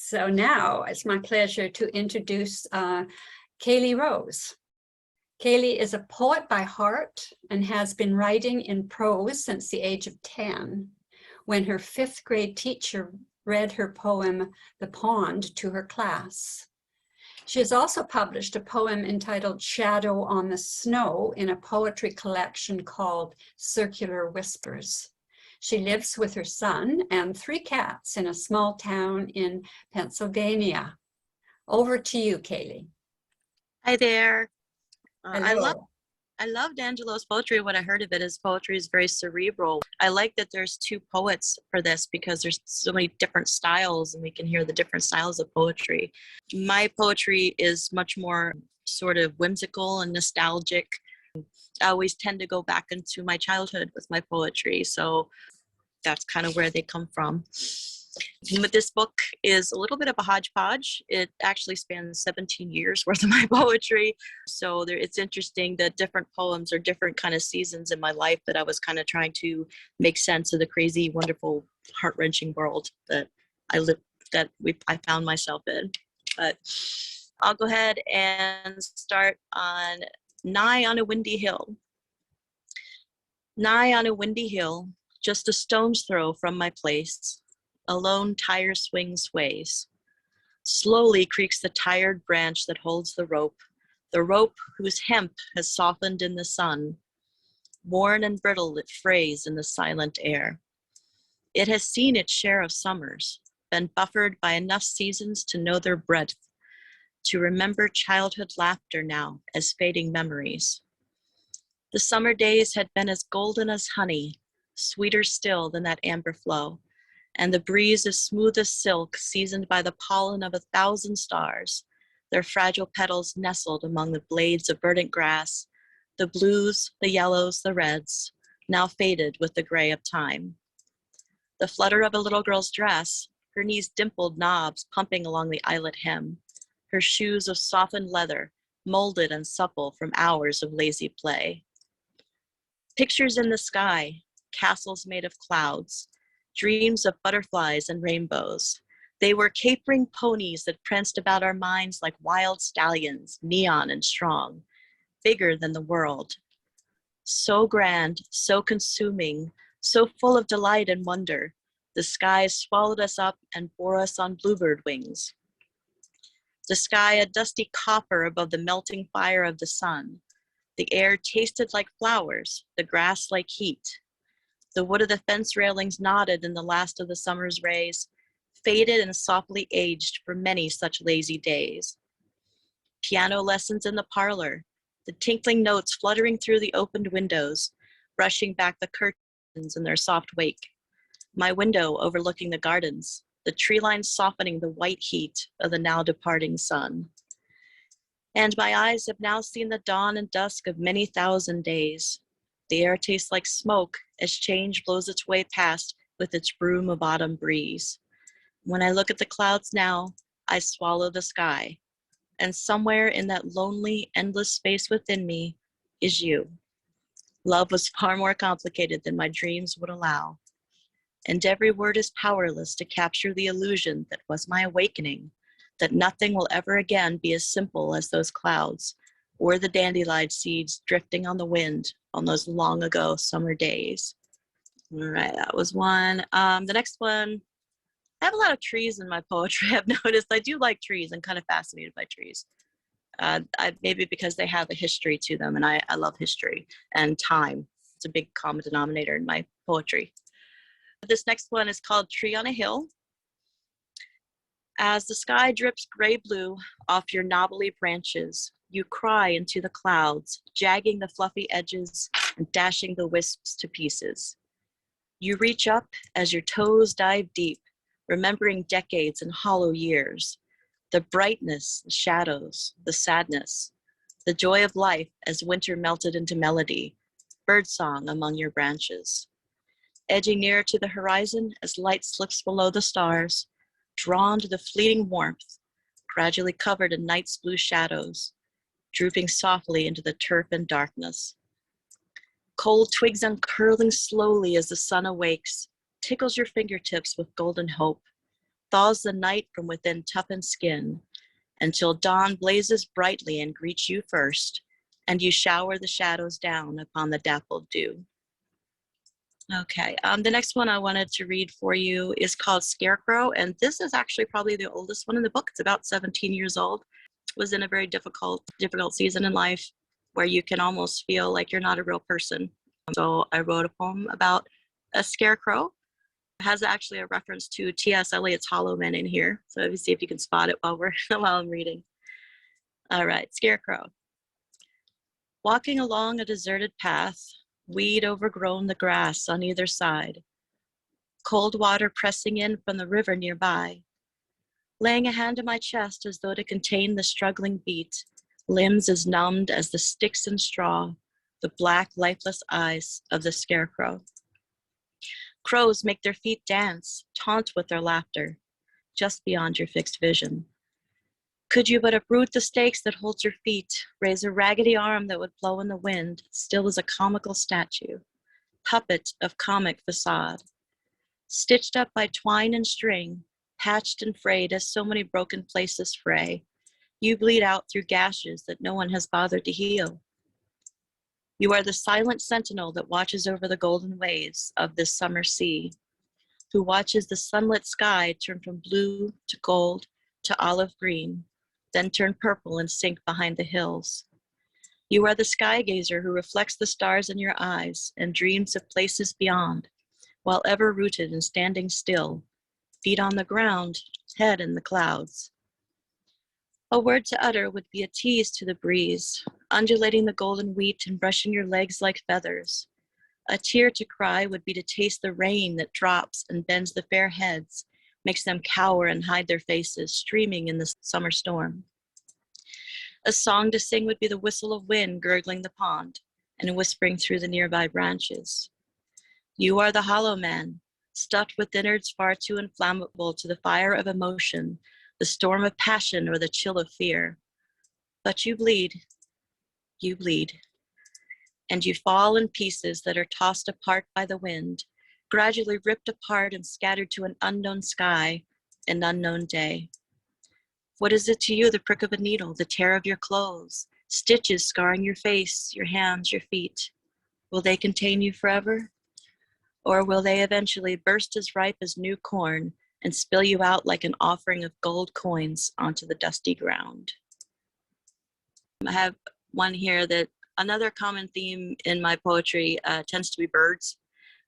So now it's my pleasure to introduce Kaylie Rose. Kaylie is a poet by heart and has been writing in prose since the age of 10, when her 5th grade teacher read her poem, The Pond, to her class. She has also published a poem entitled Shadow on the Snow in a poetry collection called Circular Whispers. She lives with her son and 3 cats in a small town in Pennsylvania. Over to you, Kaylie. Hi there. Hello. I loved Angelo's poetry. What I heard of it is poetry is very cerebral. I like that there's 2 poets for this because there's so many different styles and we can hear the different styles of poetry. My poetry is much more sort of whimsical and nostalgic. I always tend to go back into my childhood with my poetry, so that's kind of where they come from. But this book is a little bit of a hodgepodge. It actually spans 17 years worth of my poetry. So it's interesting that different poems are different kind of seasons in my life that I was kind of trying to make sense of the crazy, wonderful, heart-wrenching world that I found myself in. But I'll go ahead and start on Nigh on a Windy Hill. Nigh on a windy hill, just a stone's throw from my place, a lone tire swing sways. Slowly creaks the tired branch that holds the rope whose hemp has softened in the sun. Worn and brittle, it frays in the silent air. It has seen its share of summers, been buffered by enough seasons to know their breadth, to remember childhood laughter now as fading memories. The summer days had been as golden as honey, sweeter still than that amber flow, and the breeze as smooth as silk, seasoned by the pollen of 1,000 stars, their fragile petals nestled among the blades of verdant grass, the blues, the yellows, the reds, now faded with the gray of time. The flutter of a little girl's dress, her knees dimpled knobs pumping along the eyelet hem, her shoes of softened leather, molded and supple from hours of lazy play. Pictures in the sky, castles made of clouds, dreams of butterflies and rainbows. They were capering ponies that pranced about our minds like wild stallions, neon and strong, bigger than the world. So grand, so consuming, so full of delight and wonder, the skies swallowed us up and bore us on bluebird wings. The sky a dusty copper above the melting fire of the sun. The air tasted like flowers, the grass like heat. The wood of the fence railings nodded in the last of the summer's rays, faded and softly aged for many such lazy days. Piano lessons in the parlor, the tinkling notes fluttering through the opened windows, brushing back the curtains in their soft wake. My window overlooking the gardens, the tree lines softening the white heat of the now departing sun. And my eyes have now seen the dawn and dusk of many thousand days. The air tastes like smoke as change blows its way past with its broom of autumn breeze. When I look at the clouds now, I swallow the sky. And somewhere in that lonely, endless space within me is you. Love was far more complicated than my dreams would allow. And every word is powerless to capture the illusion that was my awakening, that nothing will ever again be as simple as those clouds, or the dandelion seeds drifting on the wind on those long ago summer days. All right, that was one. The next one, I have a lot of trees in my poetry. I've noticed I do like trees. I'm kind of fascinated by trees. Maybe because they have a history to them, and I love history and time. It's a big common denominator in my poetry. This next one is called Tree on a Hill. As the sky drips gray blue off your knobbly branches, you cry into the clouds, jagging the fluffy edges and dashing the wisps to pieces. You reach up as your toes dive deep, remembering decades and hollow years, the brightness, the shadows, the sadness, the joy of life as winter melted into melody, birdsong among your branches. Edging nearer to the horizon as light slips below the stars, drawn to the fleeting warmth, gradually covered in night's blue shadows, drooping softly into the turf and darkness. Cold twigs uncurling slowly as the sun awakes, tickles your fingertips with golden hope, thaws the night from within toughened skin, until dawn blazes brightly and greets you first, and you shower the shadows down upon the dappled dew. Okay, the next one I wanted to read for you is called Scarecrow, and this is actually probably the oldest one in the book. It's about 17 years old. It was in a very difficult season in life where you can almost feel like you're not a real person. So I wrote a poem about a scarecrow. It has actually a reference to T.S. Eliot's Hollow Men in here. So let me see if you can spot it while I'm reading. All right, Scarecrow. Walking along a deserted path, weed overgrown the grass on either side, cold water pressing in from the river nearby, laying a hand to my chest as though to contain the struggling beat, limbs as numbed as the sticks and straw, the black, lifeless eyes of the scarecrow. Crows make their feet dance, taunt with their laughter, just beyond your fixed vision. Could you but uproot the stakes that hold your feet, raise a raggedy arm that would blow in the wind, still as a comical statue, puppet of comic facade, stitched up by twine and string, patched and frayed as so many broken places fray, you bleed out through gashes that no one has bothered to heal. You are the silent sentinel that watches over the golden waves of this summer sea, who watches the sunlit sky turn from blue to gold to olive green, then turn purple and sink behind the hills. You are the sky gazer who reflects the stars in your eyes and dreams of places beyond, while ever rooted and standing still, feet on the ground, head in the clouds. A word to utter would be a tease to the breeze, undulating the golden wheat and brushing your legs like feathers. A tear to cry would be to taste the rain that drops and bends the fair heads, makes them cower and hide their faces, streaming in the summer storm. A song to sing would be the whistle of wind gurgling the pond and whispering through the nearby branches. You are the hollow man, stuffed with innards far too inflammable to the fire of emotion, the storm of passion or the chill of fear. But you bleed, and you fall in pieces that are tossed apart by the wind, gradually ripped apart and scattered to an unknown sky, an unknown day. What is it to you, the prick of a needle, the tear of your clothes, stitches scarring your face, your hands, your feet? Will they contain you forever? Or will they eventually burst as ripe as new corn and spill you out like an offering of gold coins onto the dusty ground? I have one here that another common theme in my poetry tends to be birds,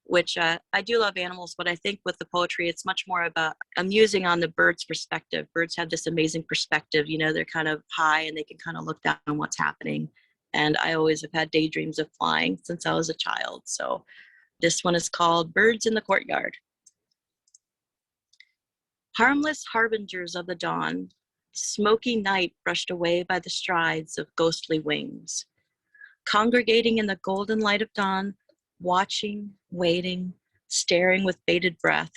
which I do love animals, but I think with the poetry, it's much more about, I'm musing on the bird's perspective. Birds have this amazing perspective, you know, they're kind of high and they can kind of look down on what's happening. And I always have had daydreams of flying since I was a child. So this one is called Birds in the Courtyard. Harmless harbingers of the dawn, smoky night brushed away by the strides of ghostly wings. Congregating in the golden light of dawn, watching, waiting, staring with bated breath,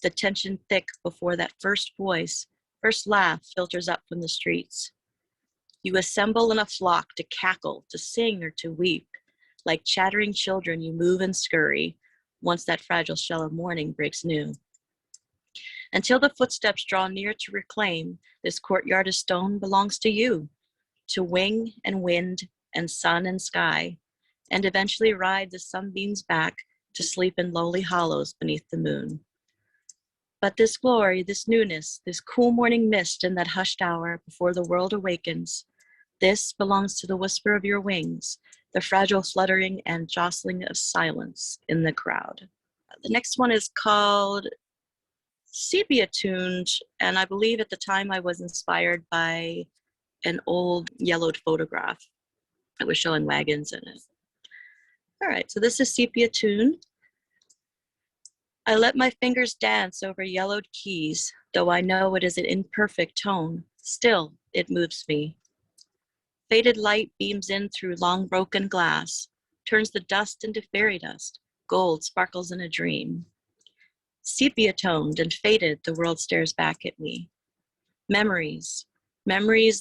the tension thick before that first voice, first laugh filters up from the streets. You assemble in a flock to cackle, to sing, or to weep. Like chattering children, you move and scurry, once that fragile shell of morning breaks new. Until the footsteps draw near to reclaim, this courtyard of stone belongs to you, to wing and wind and sun and sky, and eventually ride the sunbeams back to sleep in lowly hollows beneath the moon. But this glory, this newness, this cool morning mist in that hushed hour before the world awakens, this belongs to the whisper of your wings, the fragile fluttering and jostling of silence in the crowd. The next one is called Sepia Tuned, and I believe at the time I was inspired by an old yellowed photograph that was showing wagons in it. All right, so this is Sepia Tune. I let my fingers dance over yellowed keys, though I know it is an imperfect tone. Still, it moves me. Faded light beams in through long broken glass, turns the dust into fairy dust. Gold sparkles in a dream. Sepia-toned and faded, the world stares back at me. Memories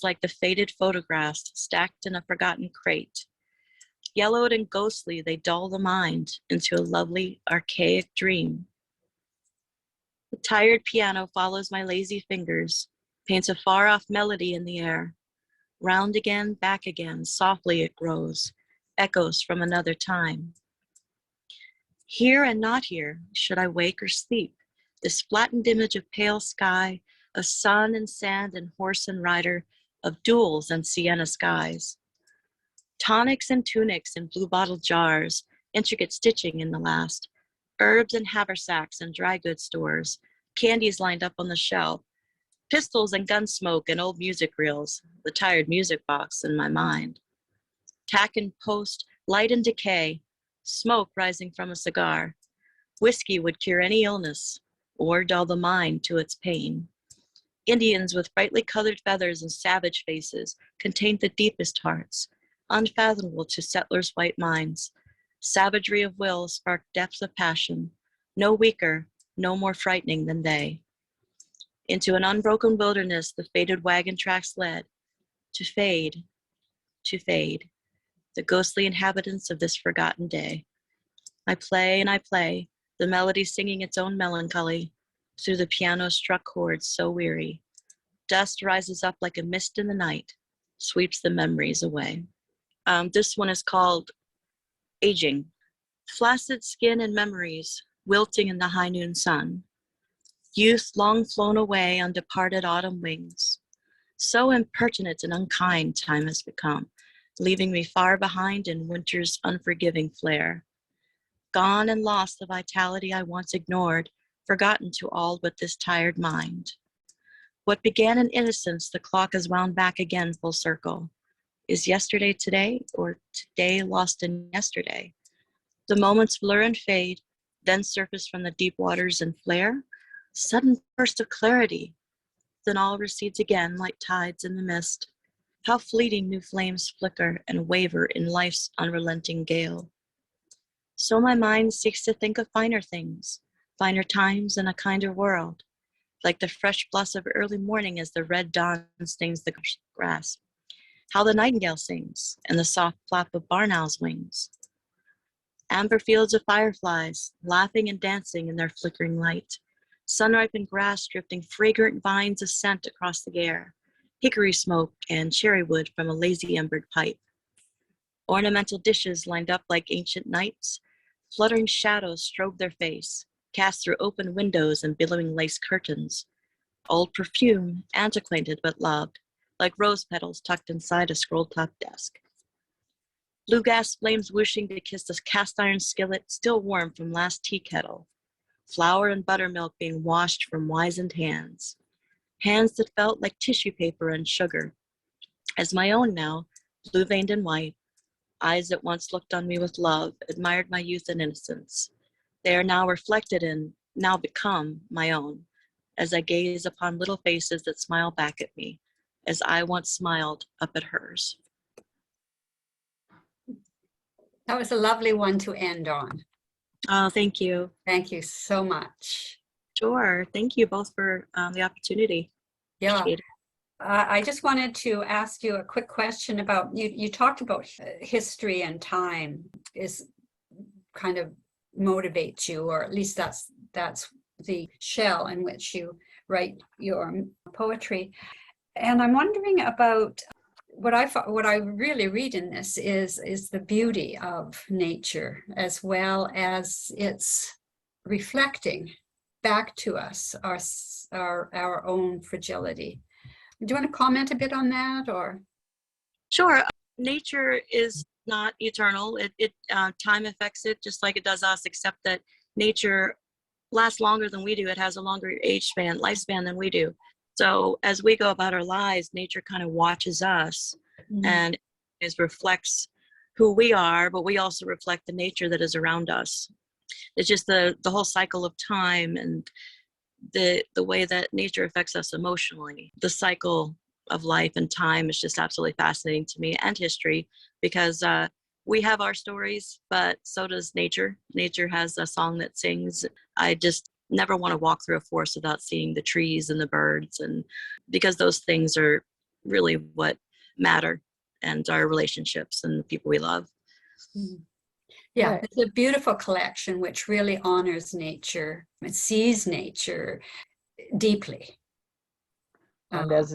like the faded photographs stacked in a forgotten crate. Yellowed and ghostly, they dull the mind into a lovely, archaic dream. The tired piano follows my lazy fingers, paints a far-off melody in the air. Round again, back again, softly it grows, echoes from another time. Here and not here, should I wake or sleep, this flattened image of pale sky, of sun and sand and horse and rider, of duels and sienna skies. Tonics and tunics in blue bottle jars, intricate stitching in the last, herbs and haversacks and dry goods stores, candies lined up on the shelf, pistols and gun smoke and old music reels, the tired music box in my mind. Tack and post, light and decay, smoke rising from a cigar. Whiskey would cure any illness or dull the mind to its pain. Indians with brightly colored feathers and savage faces contained the deepest hearts, unfathomable to settlers' white minds. Savagery of will sparked depths of passion, no weaker, no more frightening than they. Into an unbroken wilderness the faded wagon tracks led, to fade, the ghostly inhabitants of this forgotten day. I play and I play, the melody singing its own melancholy, through the piano-struck chords so weary. Dust rises up like a mist in the night, sweeps the memories away. This one is called Aging. Flaccid skin and memories, wilting in the high noon sun. Youth long flown away on departed autumn wings. So impertinent and unkind time has become, leaving me far behind in winter's unforgiving flare. Gone and lost the vitality I once ignored, forgotten to all but this tired mind. What began in innocence, the clock has wound back again full circle. Is yesterday today, or today lost in yesterday? The moments blur and fade, then surface from the deep waters and flare. Sudden burst of clarity, then all recedes again like tides in the mist. How fleeting new flames flicker and waver in life's unrelenting gale. So my mind seeks to think of finer things, finer times and a kinder world, like the fresh blush of early morning as the red dawn stings the grass. How the nightingale sings and the soft flap of barn owl's wings. Amber fields of fireflies, laughing and dancing in their flickering light. Sun-ripened grass drifting fragrant vines of scent across the air. Hickory smoke and cherry wood from a lazy embered pipe. Ornamental dishes lined up like ancient knights. Fluttering shadows strobe their face, cast through open windows and billowing lace curtains. Old perfume, antiquated but loved, like rose petals tucked inside a scroll-top desk. Blue gas flames whooshing to kiss the cast iron skillet still warm from last tea kettle. Flour and buttermilk being washed from wizened hands. Hands that felt like tissue paper and sugar. As my own now, blue-veined and white, eyes that once looked on me with love, admired my youth and innocence. They are now reflected in, now become, my own, as I gaze upon little faces that smile back at me, as I once smiled up at hers. That was a lovely one to end on. Oh, thank you. Thank you so much. Sure. Thank you both for the opportunity. Yeah. Appreciate it. I just wanted to ask you a quick question about, you talked about history and time is kind of motivates you, or at least that's the shell in which you write your poetry. And I'm wondering about what I really read in this is the beauty of nature, as well as its reflecting back to us our own fragility. Do you want to comment a bit on that, or? Sure. Nature is not eternal. Time affects it just like it does us, except that nature lasts longer than we do. It has a longer lifespan than we do. So as we go about our lives, nature kind of watches us and reflects who we are, but we also reflect the nature that is around us. It's just the whole cycle of time and the way that nature affects us emotionally. The cycle of life and time is just absolutely fascinating to me, and history, because we have our stories, but so does nature. Nature has a song that sings. I just never want to walk through a forest without seeing the trees and the birds, and because those things are really what matter, and our relationships and the people we love. Yeah, Yeah. it's a beautiful collection which really honors nature. It sees nature deeply. And Uh,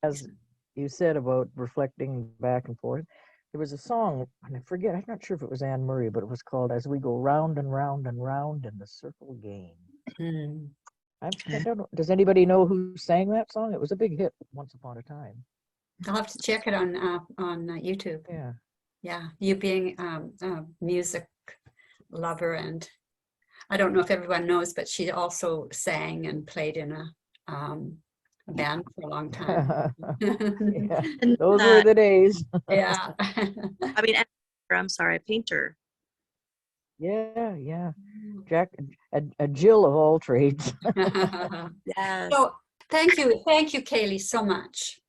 as you said about reflecting back and forth, there was a song, and I forget, I'm not sure if it was Anne Murray, but it was called "As We Go Round and Round and Round in the Circle Again." mm. I don't know. Does anybody know who sang that song? It was a big hit once upon a time. I'll have to check it on YouTube. Yeah. Yeah, you being a music lover, and I don't know if everyone knows, but she also sang and played in a band for a long time. Yeah. And Those were the days. Yeah. I mean, I'm sorry, a painter. Yeah, yeah. Jack, a Jill of all trades. Yes. So thank you, Kaylie, so much.